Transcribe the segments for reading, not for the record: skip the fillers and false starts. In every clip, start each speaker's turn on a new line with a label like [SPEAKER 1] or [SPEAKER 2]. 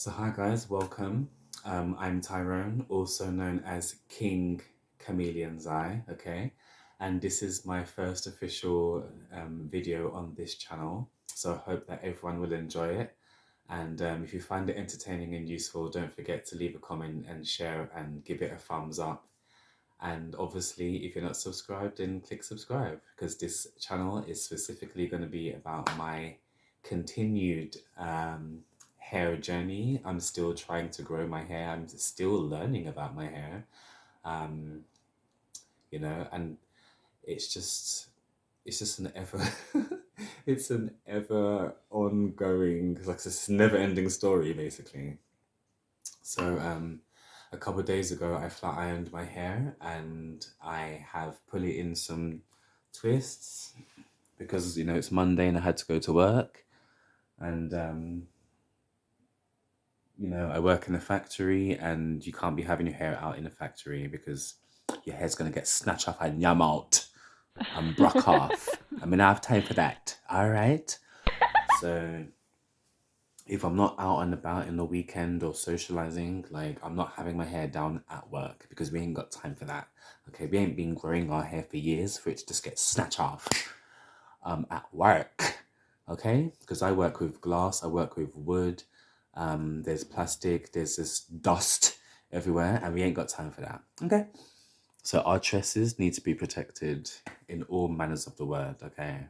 [SPEAKER 1] So hi guys, welcome. I'm Tyrone, also known as King Chameleon's Eye, okay? And this is my first official video on this channel. So I hope that everyone will enjoy it. And if you find it entertaining and useful, don't forget to leave a comment and share and give it a thumbs up. And obviously, if you're not subscribed, then click subscribe because this channel is specifically going to be about my continued hair journey. I'm still trying to grow my hair. I'm still learning about my hair, um, and it's just it's just an ever it's an ever ongoing, like this never ending story basically. So a couple of days ago, I flat ironed my hair and I have put it in some twists because it's Monday and I had to go to work. And I work in a factory and you can't be having your hair out in a factory because your hair's gonna get snatched off and yam out and broke off. I mean, I have time for that. All right. So if I'm not out and about in the weekend or socializing, like I'm not having my hair down at work because we ain't got time for that. Okay, we ain't been growing our hair for years for it to just get snatched off at work. Okay, because I work with glass, I work with wood, there's plastic, there's this dust everywhere, and we ain't got time for that. Okay, so our tresses need to be protected in all manners of the word. Okay.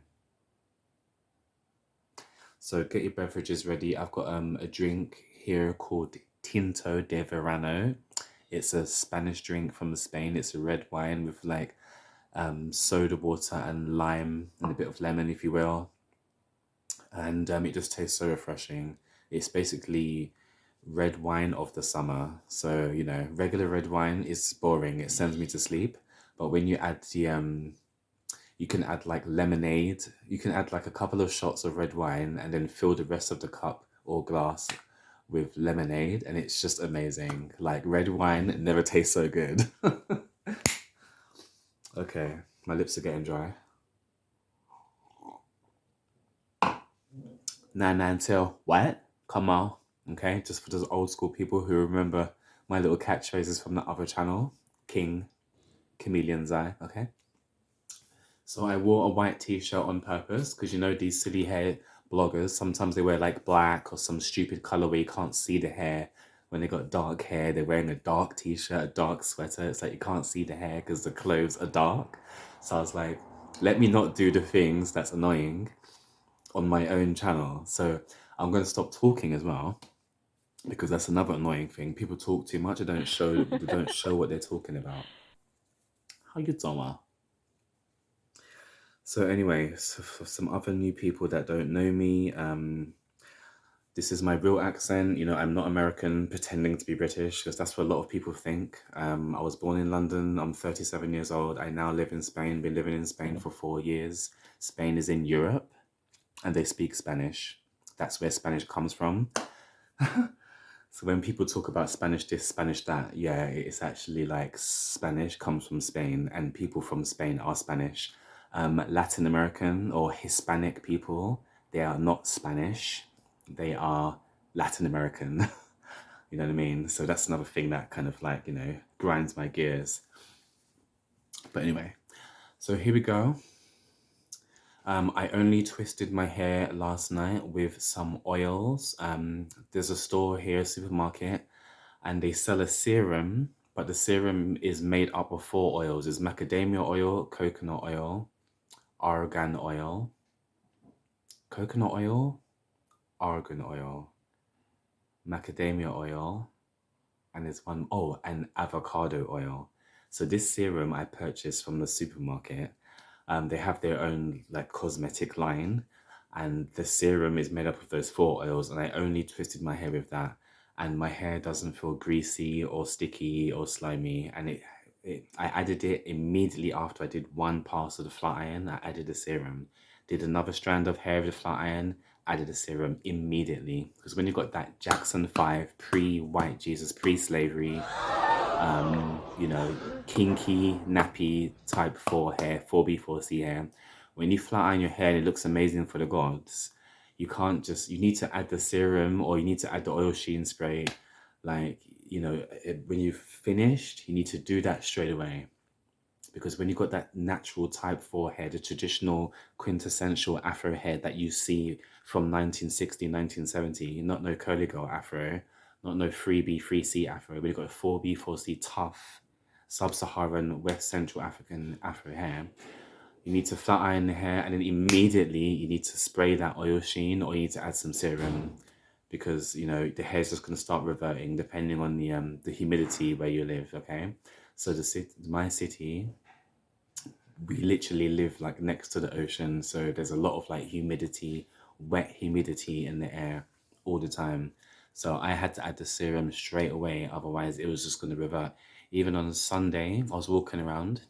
[SPEAKER 1] So get your beverages ready. I've got a drink here called Tinto de Verano. It's a Spanish drink from Spain. It's a red wine with like soda water and lime and a bit of lemon, if you will. And it just tastes so refreshing. It's basically red wine of the summer. So, regular red wine is boring. It sends me to sleep. But when you add you can add like lemonade. You can add like a couple of shots of red wine and then fill the rest of the cup or glass with lemonade. And it's just amazing. Like red wine never tastes so good. Okay, my lips are getting dry. Nine nine till what? Come on. Okay, just for those old school people who remember my little catchphrases from the other channel. King Chameleon's Eye, okay? So I wore a white t-shirt on purpose because these silly hair bloggers, sometimes they wear like black or some stupid color where you can't see the hair. When they got dark hair, they're wearing a dark t-shirt, a dark sweater. It's like you can't see the hair because the clothes are dark. So I was like, let me not do the things that's annoying on my own channel. So I'm going to stop talking as well because that's another annoying thing. People talk too much. They don't show what they're talking about. How you doing? So anyway, so for some other new people that don't know me, this is my real accent. I'm not American pretending to be British because that's what a lot of people think. I was born in London. I'm 37 years old. I now live in Spain. Been living in Spain for 4 years. Spain is in Europe and they speak Spanish. That's where Spanish comes from. So when people talk about Spanish this, Spanish that, yeah, it's actually like Spanish comes from Spain and people from Spain are Spanish. Latin American or Hispanic people, they are not Spanish, they are Latin American. You know what I mean? So that's another thing that kind of like, grinds my gears. But anyway, so here we go. I only twisted my hair last night with some oils. There's a store here, a supermarket, and they sell a serum, but the serum is made up of 4 oils. It's macadamia oil, coconut oil, argan oil, coconut oil, argan oil, macadamia oil, and there's one, oh, and avocado oil. So this serum I purchased from the supermarket. They have their own like cosmetic line, and the serum is made up of those 4 oils, and I only twisted my hair with that, and my hair doesn't feel greasy or sticky or slimy. And I added it immediately after I did one pass of the flat iron. I added the serum, did another strand of hair with the flat iron, added the serum immediately. Because when you've got that Jackson 5 pre-white Jesus, pre-slavery, kinky, nappy type 4 hair, 4B, 4C hair. When you flat iron your hair, it looks amazing for the gods. You can't just, you need to add the serum or you need to add the oil sheen spray. Like, when you've finished, you need to do that straight away. Because when you've got that natural type 4 hair, the traditional quintessential afro hair that you see from 1960, 1970, not no curly girl afro, not no 3B, 3C afro, but you've got a 4B, 4C tough sub-Saharan West Central African afro hair. You need to flat iron the hair and then immediately you need to spray that oil sheen or you need to add some serum because, the hair's just going to start reverting depending on the humidity where you live, okay? So my city, we literally live like next to the ocean, so there's a lot of like humidity, wet humidity in the air all the time. So I had to add the serum straight away, otherwise it was just going to revert. Even on Sunday, I was walking around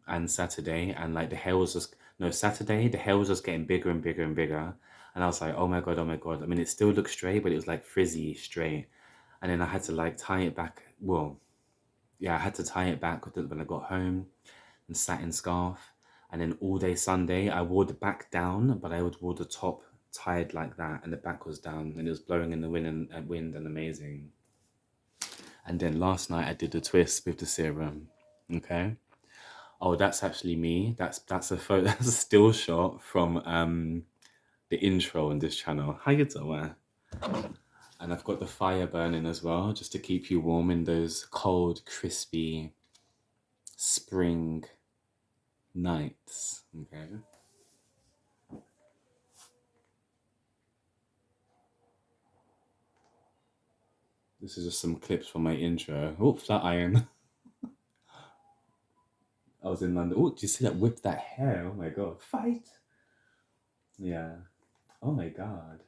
[SPEAKER 1] and Saturday, and like the hair was just, no, Saturday, the hair was just getting bigger and bigger and bigger. And I was like, oh my God, oh my God. I mean, it still looked straight, but it was like frizzy straight. And then I had to like tie it back. Well, yeah, I had to tie it back when I got home and satin scarf. And then all day Sunday, I wore the back down, but I would wore the top tied like that, and the back was down, and it was blowing in the wind and amazing. And then last night I did the twist with the serum. Okay. Oh, that's actually me. That's a photo. That's a still shot from the intro on this channel. How you doing? And I've got the fire burning as well, just to keep you warm in those cold, crispy spring nights. Okay. This is just some clips from my intro. Oh, flat iron. I was in London. Oh, do you see that whip that hair? Oh my God. Fight. Yeah. Oh my God.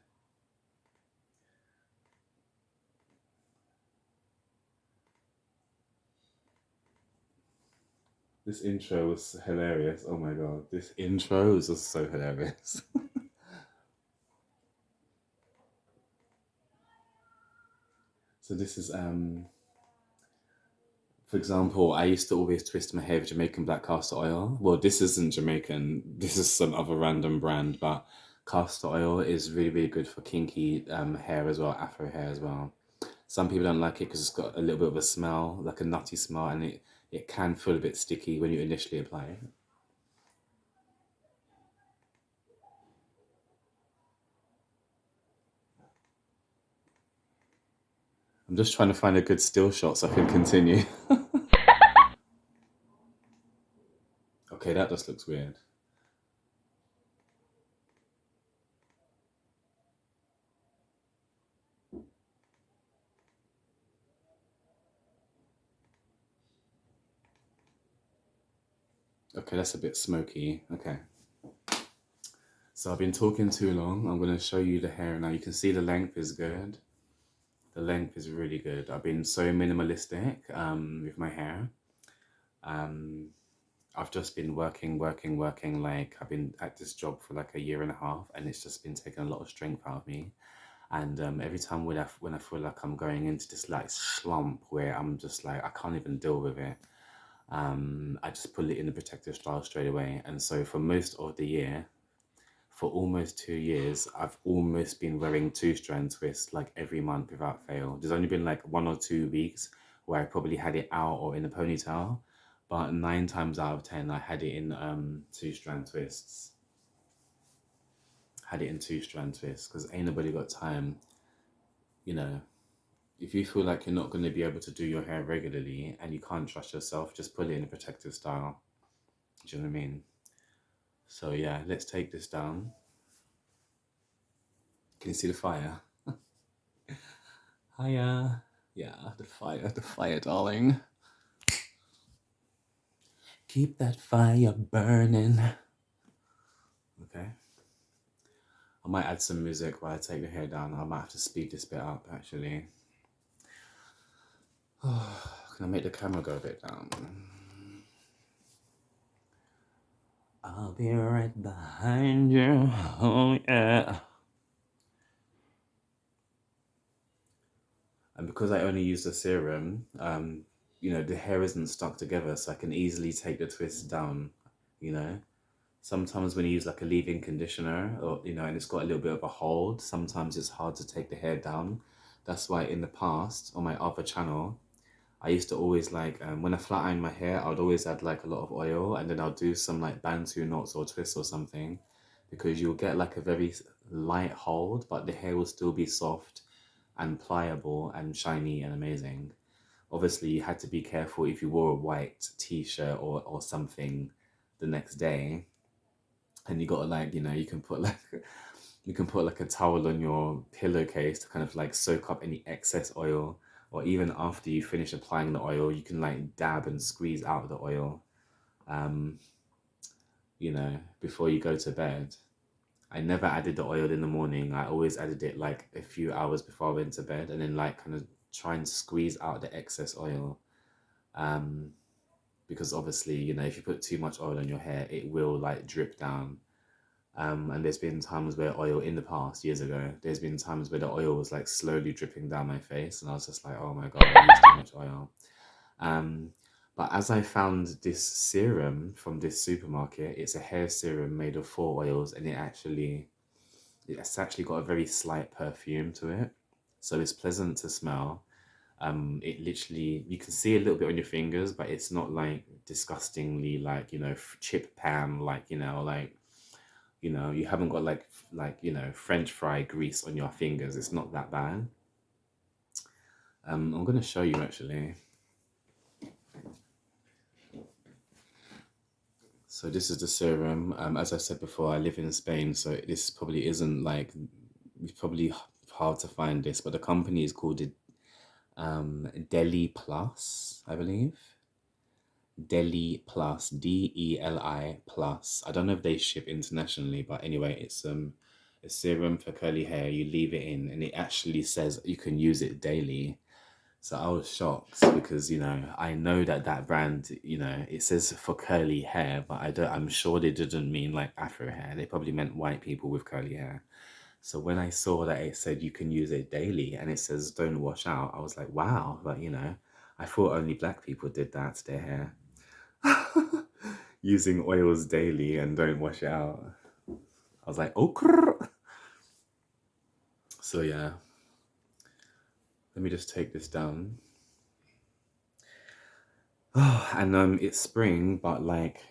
[SPEAKER 1] This intro was hilarious. Oh my God. This intro was just so hilarious. So this is for example, I used to always twist my hair with Jamaican black castor oil. Well, this isn't Jamaican. This is some other random brand, but castor oil is really, really good for kinky hair as well, afro hair as well. Some people don't like it because it's got a little bit of a smell, like a nutty smell, and it can feel a bit sticky when you initially apply it. I'm just trying to find a good still shot so I can continue. Okay, that just looks weird. Okay, that's a bit smoky. Okay. So I've been talking too long. I'm going to show you the hair now. You can see the length is good. The length is really good. I've been so minimalistic with my hair. I've just been working. Like I've been at this job for like a year and a half, and it's just been taking a lot of strength out of me. And every time when I feel like I'm going into this like slump where I'm just like I can't even deal with it, I just put it in the protective style straight away. And so for most of the year, for almost 2 years, I've almost been wearing two-strand twists like every month without fail. There's only been like 1 or 2 weeks where I probably had it out or in a ponytail, but 9 times out of 10, I had it in two-strand twists. Had it in two-strand twists because ain't nobody got time, you know. If you feel like you're not going to be able to do your hair regularly and you can't trust yourself, just put it in a protective style. Do you know what I mean? So yeah, let's take this down. Can you see the fire? Hiya. Yeah, the fire, darling. Keep that fire burning. Okay. I might add some music while I take the hair down. I might have to speed this bit up, actually. Can I make the camera go a bit down? I'll be right behind you. Oh, yeah. And because I only use the serum, the hair isn't stuck together, so I can easily take the twist down, you know? Sometimes when you use like a leave-in conditioner, or and it's got a little bit of a hold, sometimes it's hard to take the hair down. That's why in the past on my other channel, I used to always like when I flat iron my hair, I would always add like a lot of oil, and then I'll do some like bantu knots or twists or something, because you'll get like a very light hold, but the hair will still be soft and pliable and shiny and amazing. Obviously, you had to be careful if you wore a white t-shirt or something the next day, and you gotta like you can put like you can put like a towel on your pillowcase to kind of like soak up any excess oil, or even after you finish applying the oil, you can like dab and squeeze out the oil, um, before you go to bed. I never added the oil in the morning. I always added it like a few hours before I went to bed, and then like kind of try and squeeze out the excess oil. Um, because obviously, if you put too much oil on your hair, it will like drip down. And there's been times where oil in the past, years ago, there's been times where the oil was like slowly dripping down my face, and I was just like, oh my God, I used too much oil. Um, but as I found this serum from this supermarket, it's a hair serum made of 4 oils, and it's actually got a very slight perfume to it. So it's pleasant to smell. It literally, you can see a little bit on your fingers, but it's not like disgustingly like, chip pan, like, like, you haven't got like, French fry grease on your fingers. It's not that bad. I'm going to show you actually. So this is the serum. As I said before, I live in Spain, so this probably isn't like, it's probably hard to find this, but the company is called Deli Plus, I believe. Deli Plus, Deli Plus. I don't know if they ship internationally, but anyway, it's a serum for curly hair. You leave it in, and it actually says you can use it daily. So I was shocked because I know that brand, it says for curly hair, but I'm sure they didn't mean like Afro hair. They probably meant white people with curly hair. So when I saw that it said you can use it daily and it says don't wash out, I was like, wow. But I thought only black people did that to their hair. Using oils daily and don't wash it out. I was like, oh, crrr. So yeah, let me just take this down. Oh, and it's spring, but like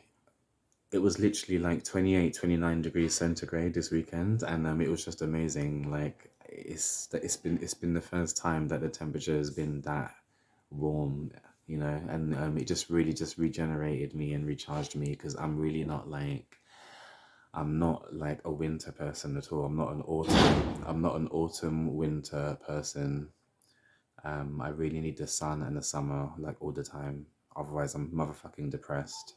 [SPEAKER 1] it was literally like 28, 29 degrees centigrade this weekend, and it was just amazing. Like it's been the first time that the temperature has been that warm, and it just really just regenerated me and recharged me, because I'm not like a winter person at all. I'm not an autumn winter person. I really need the sun and the summer like all the time. Otherwise, I'm motherfucking depressed.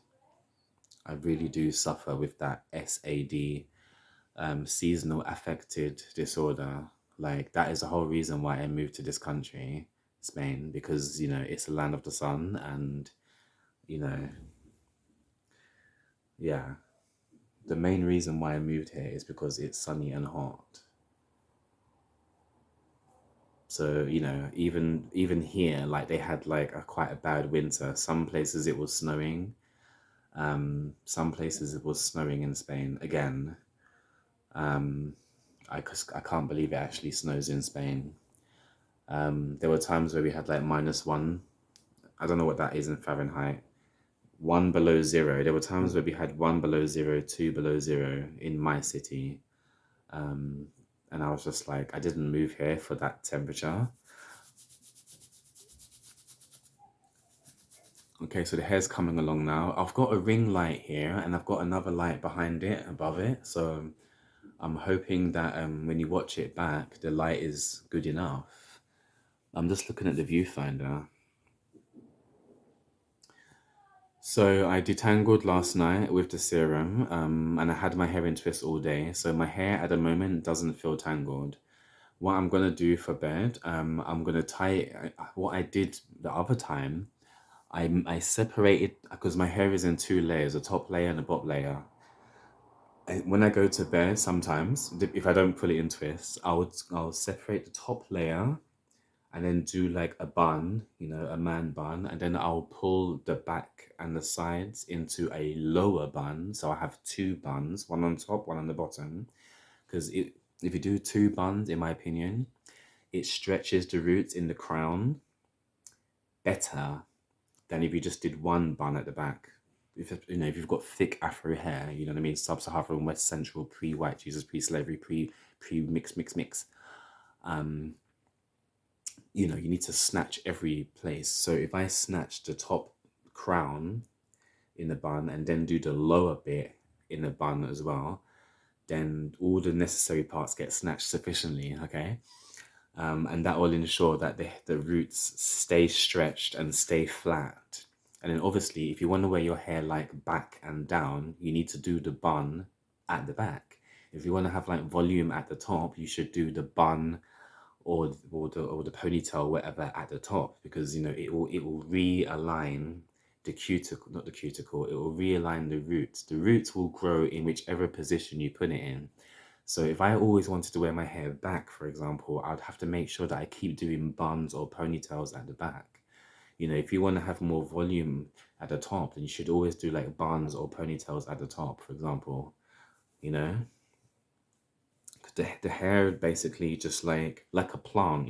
[SPEAKER 1] I really do suffer with that SAD, seasonal affected disorder. Like that is the whole reason why I moved to this country, Spain, because it's a land of the sun, and you know, yeah. The main reason why I moved here is because it's sunny and hot. So even here, like they had like quite a bad winter. Some places it was snowing. Some places it was snowing in Spain again. Um, I can't believe it actually snows in Spain. There were times where we had like -1. I don't know what that is in Fahrenheit. 1 below 0. There were times where we had 1 below 0, 2 below 0 in my city. Um, and I was just like, I didn't move here for that temperature. Okay, so the hair's coming along now. I've got a ring light here, and I've got another light behind it, above it. So I'm hoping that when you watch it back, the light is good enough. I'm just looking at the viewfinder. So I detangled last night with the serum, and I had my hair in twists all day. So my hair at the moment doesn't feel tangled. What I'm gonna do for bed, I'm gonna tie it. What I did the other time, I separated, because my hair is in 2 layers, a top layer and a bottom layer. When I go to bed, sometimes if I don't put it in twists, I'll separate the top layer, and then do like a bun, a man bun, and then I'll pull the back and the sides into a lower bun. So I have two buns, one on top, one on the bottom. Because if you do two buns, in my opinion, it stretches the roots in the crown better than if you just did one bun at the back. If you've got thick Afro hair, you know what I mean, sub-Saharan, West Central, pre-white Jesus, pre-slavery, pre-mix, you need to snatch every place. So if I snatch the top crown in the bun and then do the lower bit in the bun as well, then all the necessary parts get snatched sufficiently, okay? And that will ensure that the roots stay stretched and stay flat. And then obviously, if you want to wear your hair like back and down, you need to do the bun at the back. If you want to have like volume at the top, you should do the bun or the ponytail, whatever, at the top, because it will realign the cuticle, not the cuticle, it will realign the roots. The roots will grow in whichever position you put it in. So if I always wanted to wear my hair back, for example, I'd have to make sure that I keep doing buns or ponytails at the back. If you want to have more volume at the top, then you should always do like buns or ponytails at the top, for example. 'Cause the hair basically just like a plant,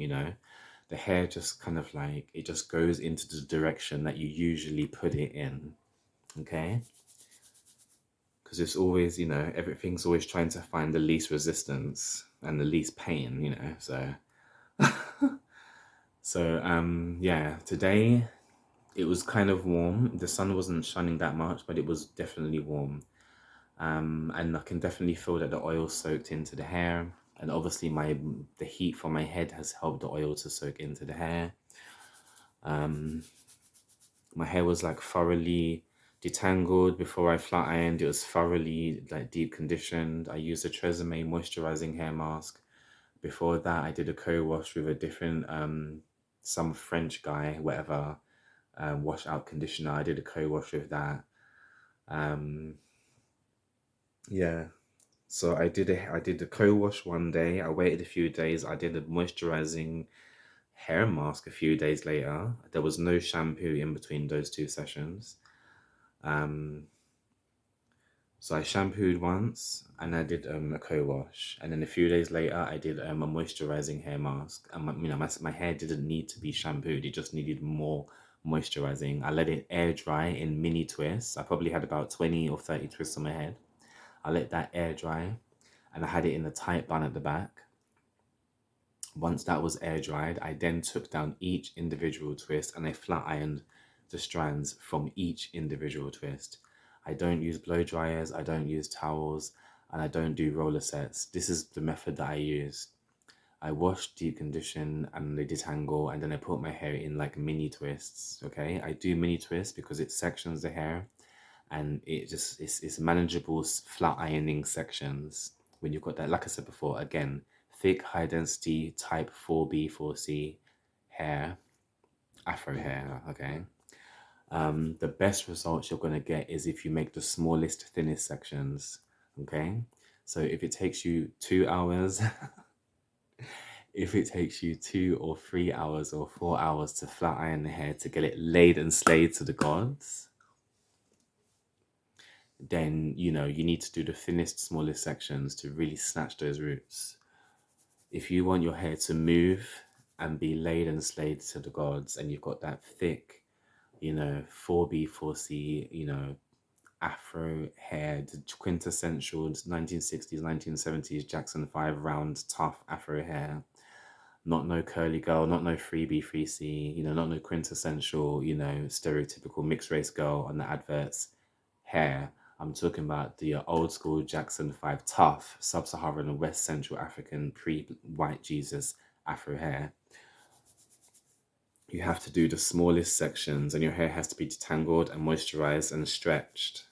[SPEAKER 1] the hair just kind of like, it just goes into the direction that you usually put it in, okay? Because it's always, everything's always trying to find the least resistance and the least pain, so. So, yeah, today it was kind of warm. The sun wasn't shining that much, but it was definitely warm. And I can definitely feel that the oil soaked into the hair. And obviously the heat from my head has helped the oil to soak into the hair. My hair was like thoroughly detangled before I flat ironed. It was thoroughly like deep conditioned. I used a Tresemme moisturizing hair mask. Before that, I did a co-wash with a different some French guy, whatever, wash out conditioner. I did a co-wash with that. Yeah. So I did a co-wash one day. I waited a few days. I did a moisturizing hair mask a few days later. There was no shampoo in between those two sessions. So I shampooed once and I did a co-wash, and then a few days later I did a moisturizing hair mask. And my hair didn't need to be shampooed; it just needed more moisturizing. I let it air dry in mini twists. I probably had about 20 or 30 twists on my head. I let that air dry, and I had it in a tight bun at the back. Once that was air dried, I then took down each individual twist and I flat ironed the strands from each individual twist. I don't use blow dryers, I don't use towels, and I don't do roller sets. This is the method that I use. I wash, deep condition, and they detangle, and then I put my hair in like mini twists. Okay, I do mini twists because it sections the hair, and it's manageable flat ironing sections when you've got that. Like I said before, again, thick, high density, type 4B, 4C hair, Afro hair. Okay. The best results you're going to get is if you make the smallest, thinnest sections. Okay. So if it takes you 2 hours, if it takes you 2 or 3 hours or 4 hours to flat iron the hair to get it laid and slayed to the gods, then you need to do the thinnest, smallest sections to really snatch those roots. If you want your hair to move and be laid and slayed to the gods, and you've got that thick, 4B, 4C, Afro hair, the quintessential 1960s, 1970s Jackson 5 round, tough Afro hair, not no curly girl, not no 3B, 3C, not no quintessential, stereotypical mixed race girl on the adverts hair. I'm talking about the old school Jackson 5 tough sub-Saharan and West Central African pre-white Jesus Afro hair. You have to do the smallest sections, and your hair has to be detangled and moisturized and stretched.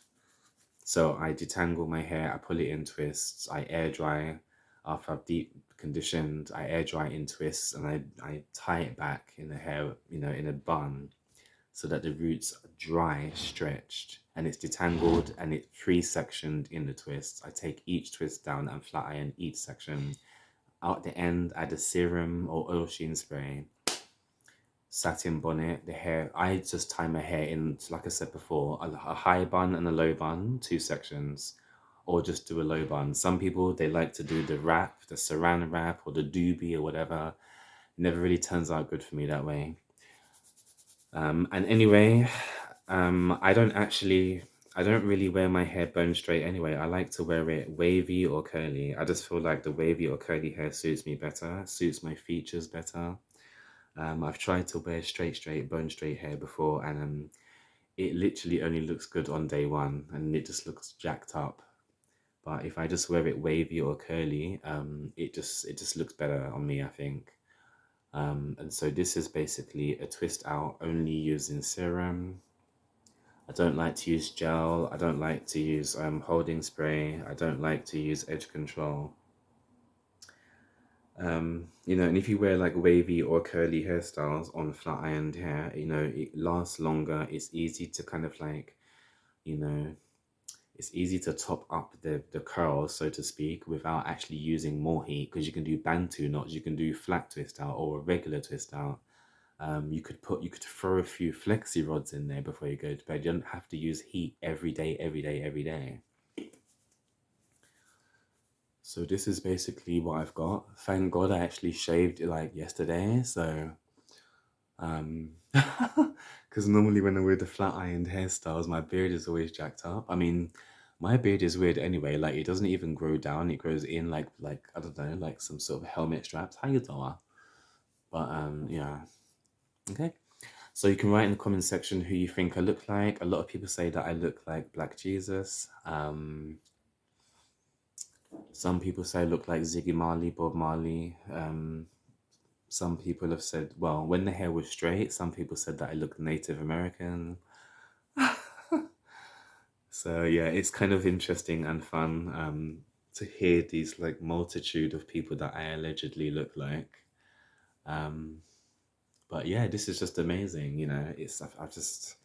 [SPEAKER 1] So I detangle my hair, I pull it in twists, I air dry. After I've deep conditioned, I air dry in twists, and I tie it back in the hair, in a bun, so that the roots are dry, stretched, and it's detangled and it's pre-sectioned in the twists. I take each twist down and flat iron each section. Out the end, add a serum or oil sheen spray. satin bonnet. The hair, I just tie my hair in, like I said before, a high bun and a low bun, two sections, or just do a low bun. Some people, they like to do the wrap, the saran wrap, or the doobie or whatever. Never really turns out good for me that way. And anyway, I don't really wear my hair bone straight anyway. I like to wear it wavy or curly. I just feel like the wavy or curly hair suits me better, suits my features better. I've tried to wear straight, bone straight hair before, and it literally only looks good on day one, and it just looks jacked up. But if I just wear it wavy or curly, it just looks better on me, I think. And so this is basically a twist out only using serum. I don't like to use gel. I don't like to use holding spray. I don't like to use edge control. And if you wear like wavy or curly hairstyles on flat ironed hair, it lasts longer. It's easy to kind of like, you know, it's easy to top up the curls, so to speak, without actually using more heat, because you can do bantu knots, you can do flat twist out or a regular twist out. You could throw a few flexi rods in there before you go to bed. You don't have to use heat every day, every day, every day. So this is basically what I've got. Thank God I actually shaved it like yesterday. So, because normally when I wear the flat ironed hairstyles, my beard is always jacked up. I mean, my beard is weird anyway. Like it doesn't even grow down; it grows in like I don't know, like some sort of helmet straps. How you doing? But yeah. Okay. So you can write in the comment section who you think I look like. A lot of people say that I look like Black Jesus. Some people say I look like Ziggy Marley, Bob Marley. Some people have said, well, when the hair was straight, some people said that I looked Native American. So yeah, it's kind of interesting and fun to hear these like multitude of people that I allegedly look like. Um, but yeah, this is just amazing. It's I just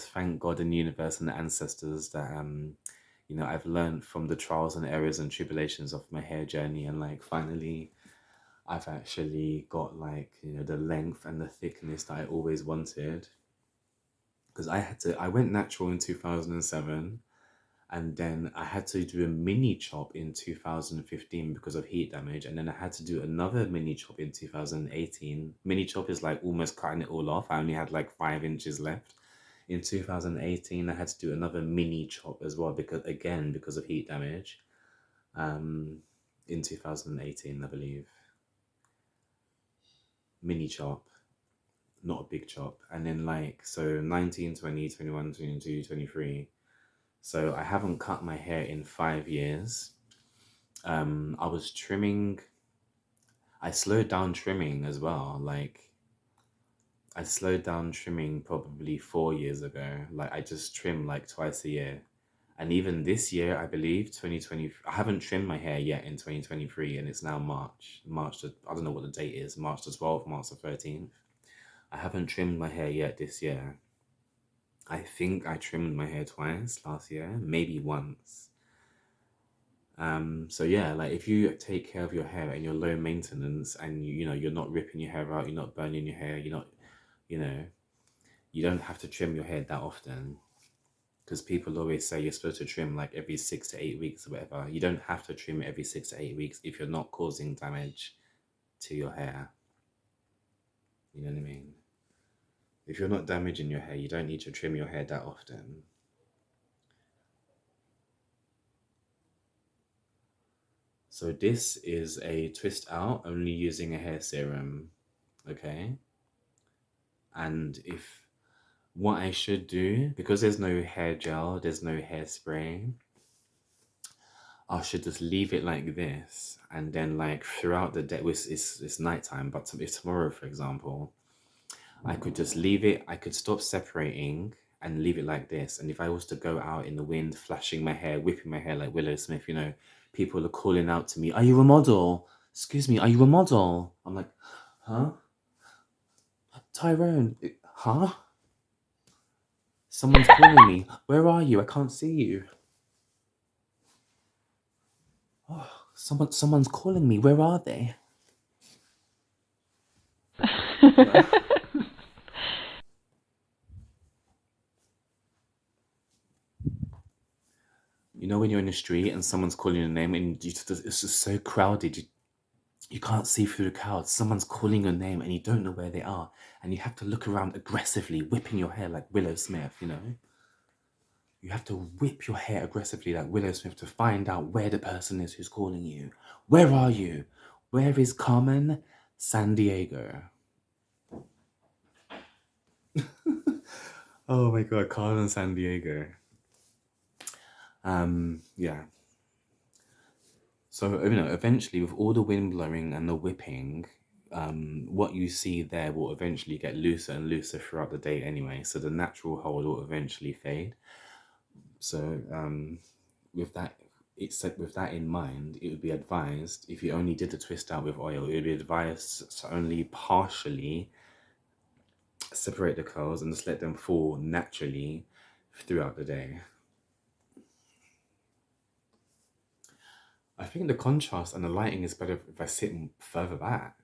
[SPEAKER 1] thank God and the universe and the ancestors that I've learned from the trials and errors and tribulations of my hair journey, and like finally I've actually got like the length and the thickness that I always wanted. Because I went natural in 2007, and then I had to do a mini chop in 2015 because of heat damage, and then I had to do another mini chop in 2018. Mini chop is like almost cutting it all off. I only had like 5 inches left. In 2018, I had to do another mini chop as well because of heat damage. Um, in 2018, I believe, mini chop, not a big chop. And then like so 19, 20, 21, 22, 23. So I haven't cut my hair in 5 years. I was trimming. I slowed down trimming as well. Like I slowed down trimming probably 4 years ago. Like I just trim like twice a year. And even this year, I believe 2020, I haven't trimmed my hair yet in 2023, and it's now March. I don't know what the date is, March the 12th, March the 13th. I haven't trimmed my hair yet this year. I think I trimmed my hair twice last year, maybe once. So yeah, like if you take care of your hair and you're low maintenance, and you're not ripping your hair out, you're not burning your hair, you're not, you know, you don't have to trim your hair that often. Because people always say you're supposed to trim like every 6 to 8 weeks or whatever. You don't have to trim every 6 to 8 weeks if you're not causing damage to your hair. You know what I mean? If you're not damaging your hair, you don't need to trim your hair that often. So this is a twist out only using a hair serum, okay? And if what I should do, because there's no hair gel, there's no hairspray, I should just leave it like this, and then like throughout the day, it's nighttime, but if tomorrow, for example, I could just leave it, I could stop separating and leave it like this. And if I was to go out in the wind, flashing my hair, whipping my hair like Willow Smith, people are calling out to me, "Are you a model? Excuse me, are you a model?" I'm like, "Huh? Tyrone, huh? Someone's calling me. Where are you? I can't see you. Oh, someone's calling me. Where are they?" You know when you're in the street and someone's calling your name and it's just so crowded, you can't see through the crowd. Someone's calling your name and you don't know where they are. And you have to look around aggressively, whipping your hair like Willow Smith, you know? You have to whip your hair aggressively like Willow Smith to find out where the person is who's calling you. Where are you? Where is Carmen San Diego? Oh my god, Carmen San Diego. Yeah. So, you know, eventually with all the wind blowing and the whipping, what you see there will eventually get looser and looser throughout the day anyway. So the natural hold will eventually fade. So, with that, it's with that in mind, it would be advised if you only did the twist out with oil, it would be advised to only partially separate the curls and just let them fall naturally throughout the day. I think the contrast and the lighting is better if I sit further back.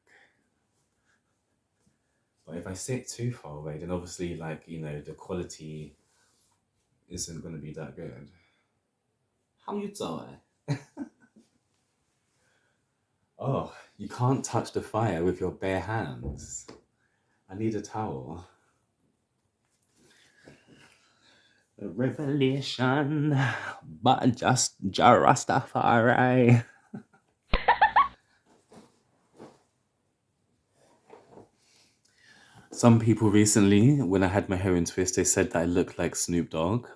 [SPEAKER 1] But if I sit too far away, then obviously, like, you know, the quality isn't going to be that good. How you doing? Oh, you can't touch the fire with your bare hands. I need a towel. A revelation, but just Rastafari. Some people recently, when I had my hair in twist, they said that I looked like Snoop Dogg.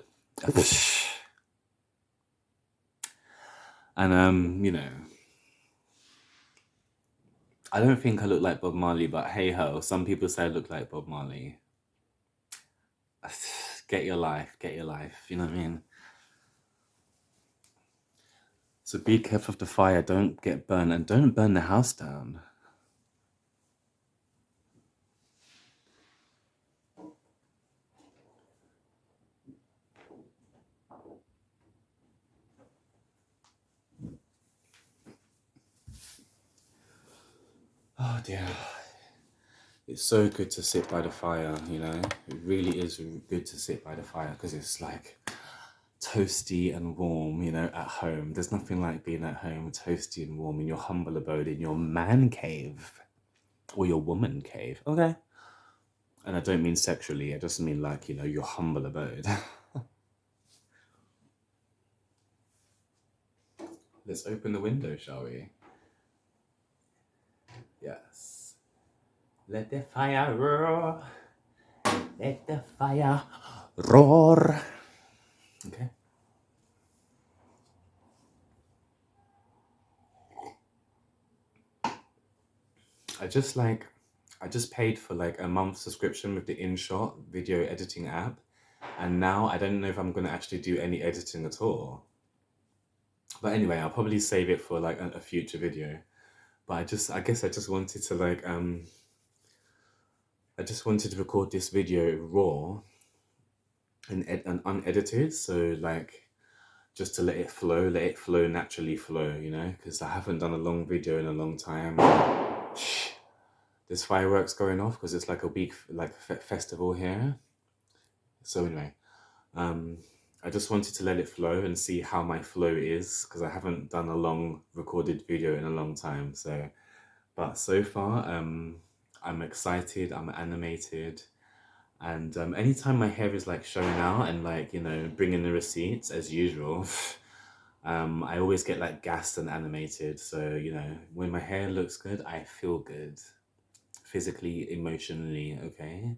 [SPEAKER 1] And, you know, I don't think I look like Bob Marley, but hey ho, some people say I look like Bob Marley. Get your life, you know what I mean? So be careful of the fire, don't get burned, and don't burn the house down. Oh dear. It's so good to sit by the fire, you know? It really is good to sit by the fire because it's like toasty and warm, you know, at home. There's nothing like being at home toasty and warm in your humble abode, in your man cave or your woman cave, okay? And I don't mean sexually, I just mean like, you know, your humble abode. Let's open the window, shall we? Yes. Let the fire roar. Let the fire roar. Okay. I just paid for like a month subscription with the InShot video editing app. And now I don't know if I'm going to actually do any editing at all. But anyway, I'll probably save it for like a future video. But I guess I just wanted to like, I just wanted to record this video raw and unedited. So like, just to let it flow naturally flow, you know, because I haven't done a long video in a long time. There's fireworks going off because it's like a big like festival here. So anyway, I just wanted to let it flow and see how my flow is because I haven't done a long recorded video in a long time. So, but so far, I'm excited, I'm animated. And anytime my hair is like showing out and like, you know, bringing the receipts as usual, I always get like gassed and animated. So, you know, when my hair looks good, I feel good. Physically, emotionally, okay?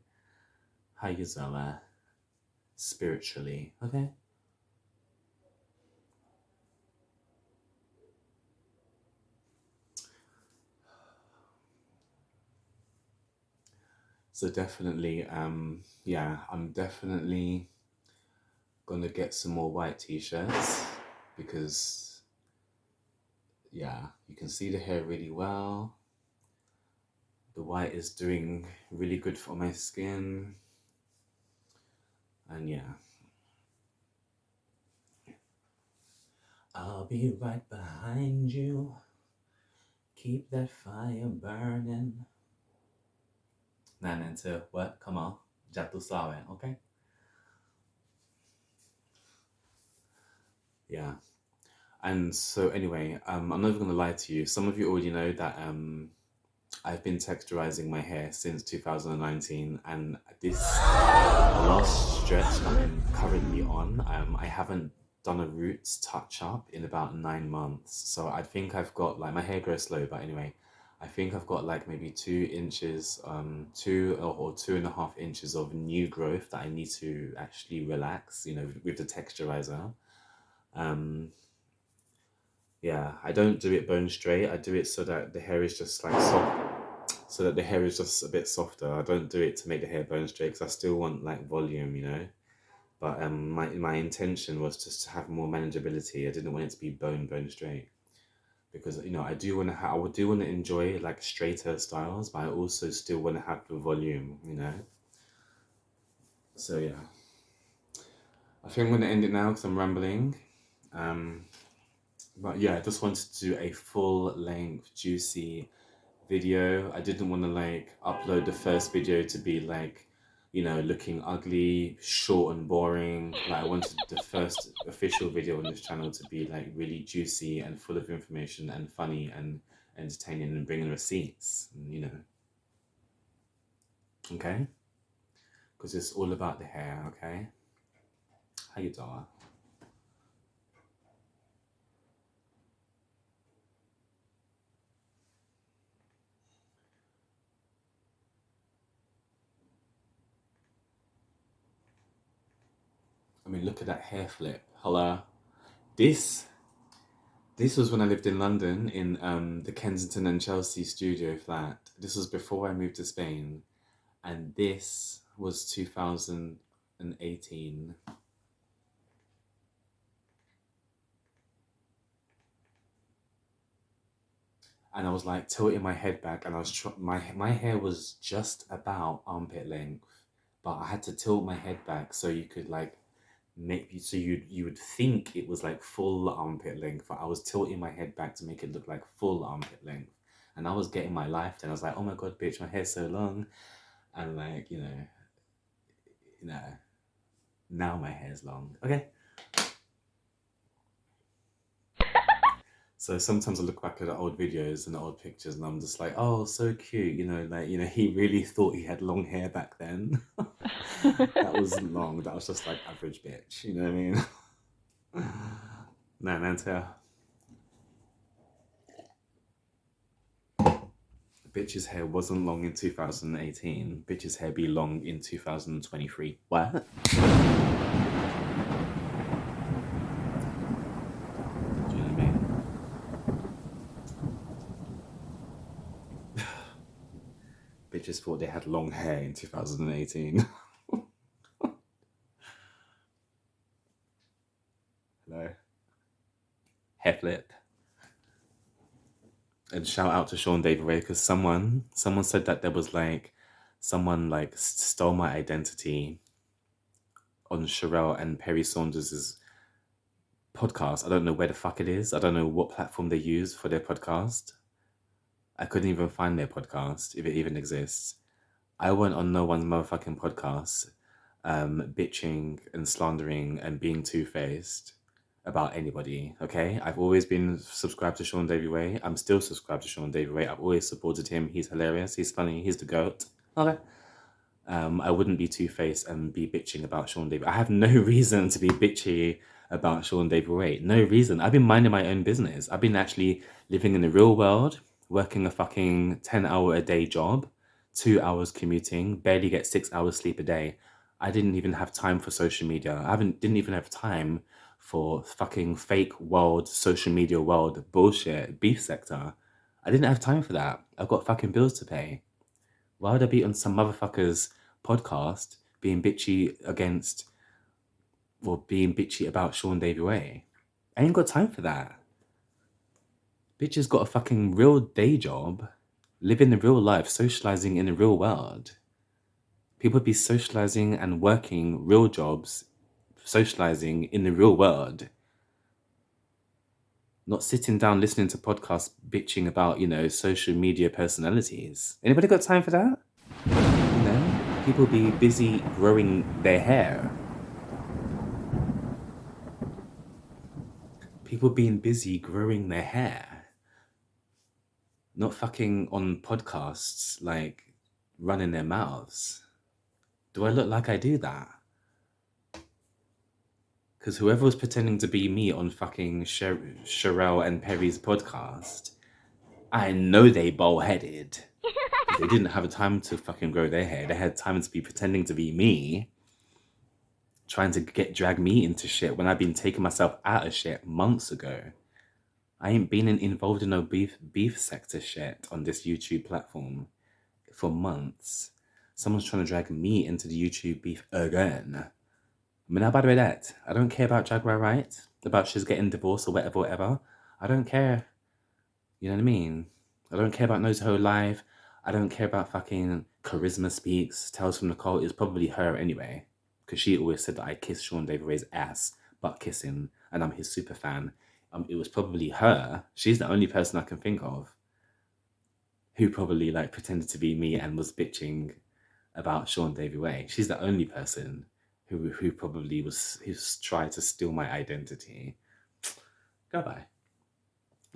[SPEAKER 1] How you doing? Spiritually, okay? So definitely, yeah, I'm definitely gonna get some more white t-shirts because, yeah, you can see the hair really well. The white is doing really good for my skin. And yeah. I'll be right behind you. Keep that fire burning. Nanente, what? Come on. Ya tú sabes, okay? Yeah. And so anyway, I'm not even gonna lie to you. Some of you already know that I've been texturizing my hair since 2019, and this last stretch that I'm currently on, I haven't done a roots touch up in about 9 months. So I think I've got like my hair grows slow, but anyway, I think I've got like maybe 2 inches, 2 or 2.5 inches of new growth that I need to actually relax, with the texturizer. Um, yeah, I don't do it bone straight. I do it so that the hair is just like soft, so that the hair is just a bit softer. I don't do it to make the hair bone straight because I still want like volume. But my intention was just to have more manageability. I didn't want it to be bone straight because I do want to I do want to enjoy like straighter styles, but I also still want to have the volume. So yeah, I think I'm gonna end it now because I'm rambling. Um, but yeah, I just wanted to do a full length juicy video. I didn't want to like upload the first video to be like, looking ugly, short and boring. Like I wanted the first official video on this channel to be like really juicy and full of information and funny and entertaining and bringing receipts, okay? Because it's all about the hair, okay? How you doing? I mean, look at that hair flip. Hello. This This was when I lived in London in the Kensington and Chelsea studio flat. This was before I moved to Spain, and this was 2018. And I was like tilting my head back, and I was my hair was just about armpit length, but I had to tilt my head back so you could like make so you would think it was like full armpit length, but I was tilting my head back to make it look like full armpit length. And I was getting my life, and I was like, oh my god, bitch, my hair's so long. And like, you know, now my hair's long. Okay. So sometimes I look back at the old videos and the old pictures and I'm just like, oh, so cute. He really thought he had long hair back then. That wasn't long. That was just like average bitch. You know what I mean? Nah, Nantea. Bitch's hair wasn't long in 2018. Bitch's hair be long in 2023. What? Do you know what I mean? Bitches thought they had long hair in 2018. Hello. Hair flip. And shout out to Sean David Ray because someone said that there was like someone like stole my identity on Sherelle and Perry Saunders's podcast. I don't know where the fuck it is. I don't know what platform they use for their podcast. I couldn't even find their podcast if it even exists. I went on no one's motherfucking podcast, bitching and slandering and being two-faced about anybody, okay? I've always been subscribed to Sean Davy Way. I'm still subscribed to Sean Davy Way. I've always supported him. He's hilarious. He's funny. He's the GOAT. Okay. I wouldn't be two-faced and be bitching about Sean Davy. I have no reason to be bitchy about Sean Davy Way. No reason. I've been minding my own business. I've been actually living in the real world, working a fucking 10-hour a day job, 2 hours commuting, barely get 6 hours sleep a day. I didn't even have time for social media. Didn't even have time for fucking fake world, social media world bullshit, beef sector. I didn't have time for that. I've got fucking bills to pay. Why would I be on some motherfucker's podcast being bitchy against or being bitchy about Sean Davy Way? I ain't got time for that. Bitch has got a fucking real day job, living the real life, socializing in the real world. People be socializing and working real jobs, socializing in the real world. Not sitting down listening to podcasts bitching about, social media personalities. Anybody got time for that? People be busy growing their hair. People being busy growing their hair, not fucking on podcasts, like running their mouths. Do I look like I do that? Because whoever was pretending to be me on fucking Sherelle and Perry's podcast, I know they bald-headed. They didn't have time to fucking grow their hair. They had time to be pretending to be me, trying to drag me into shit when I've been taking myself out of shit months ago. I ain't been involved in no beef sector shit on this YouTube platform for months. Someone's trying to drag me into the YouTube beef again. I mean, how bad about that? I don't care about Jaguar Right, about she's getting divorced or whatever. I don't care. You know what I mean? I don't care about Nose Ho Live. I don't care about fucking Charisma Speaks, Tales from Nicole. It's probably her anyway. Because she always said that I kissed Sean David Ray's ass, butt kissing, and I'm his super fan. It was probably her. She's the only person I can think of who probably like pretended to be me and was bitching about Sean David Ray. She's the only person who probably who's tried to steal my identity. Goodbye.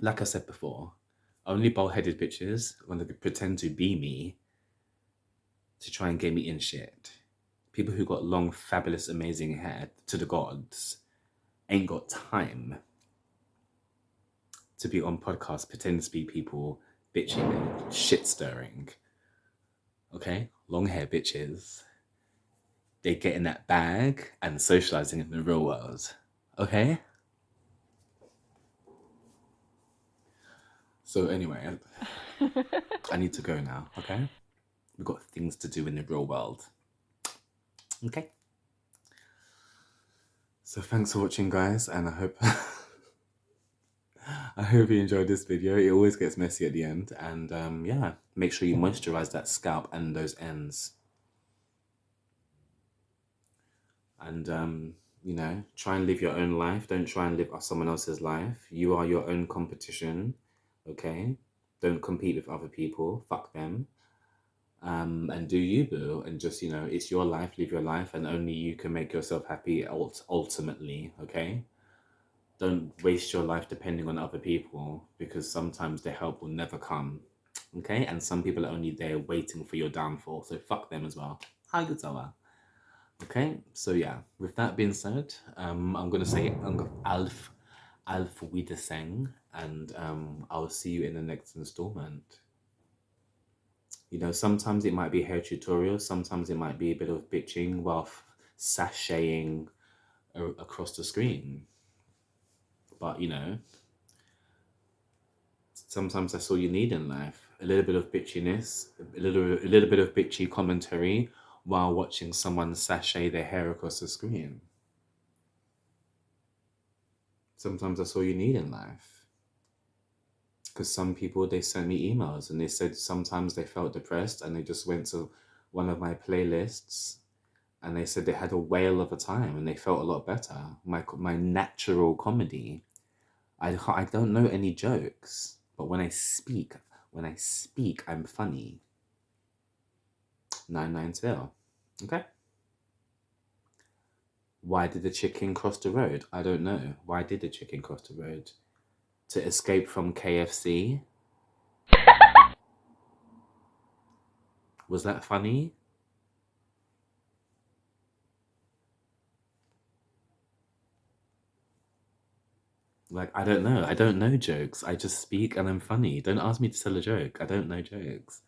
[SPEAKER 1] Like I said before, only bald-headed bitches want to pretend to be me to try and get me in shit. People who got long, fabulous, amazing hair to the gods ain't got time to be on podcasts pretending to be people bitching and shit stirring. Okay? Long hair bitches. They get in that bag and socializing in the real world. Okay? So anyway, I need to go now, okay? We've got things to do in the real world. Okay? So thanks for watching, guys, and I hope I hope you enjoyed this video. It always gets messy at the end, and yeah, make sure you moisturize that scalp and those ends. And you know, try and live your own life. Don't try and live someone else's life. You are your own competition, okay? Don't compete with other people. Fuck them. And do you, boo, and just, you know, it's your life, live your life, and only you can make yourself happy ultimately, okay? Don't waste your life depending on other people, because sometimes their help will never come, okay? And some people are only there waiting for your downfall, so fuck them as well. Hi, good hour. Okay, so yeah, with that being said, I'm gonna say Alf Wiedersehen, and I'll see you in the next installment. You know, sometimes it might be a hair tutorial, sometimes it might be a bit of bitching while sashaying across the screen. But, you know, sometimes that's all you need in life. A little bit of bitchiness, a little bit of bitchy commentary while watching someone sashay their hair across the screen. Sometimes that's all you need in life. Because some people, they sent me emails and they said sometimes they felt depressed and they just went to one of my playlists and they said they had a whale of a time and they felt a lot better. My natural comedy. I don't know any jokes, but when I speak, I'm funny. 992. Okay? Why did the chicken cross the road? I don't know. Why did the chicken cross the road? To escape from KFC? Was that funny? Like, I don't know. I don't know jokes. I just speak and I'm funny. Don't ask me to tell a joke. I don't know jokes.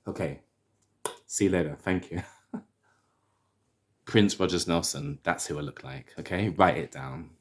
[SPEAKER 1] Okay. See you later. Thank you. Prince Rogers Nelson. That's who I look like. Okay? Write it down.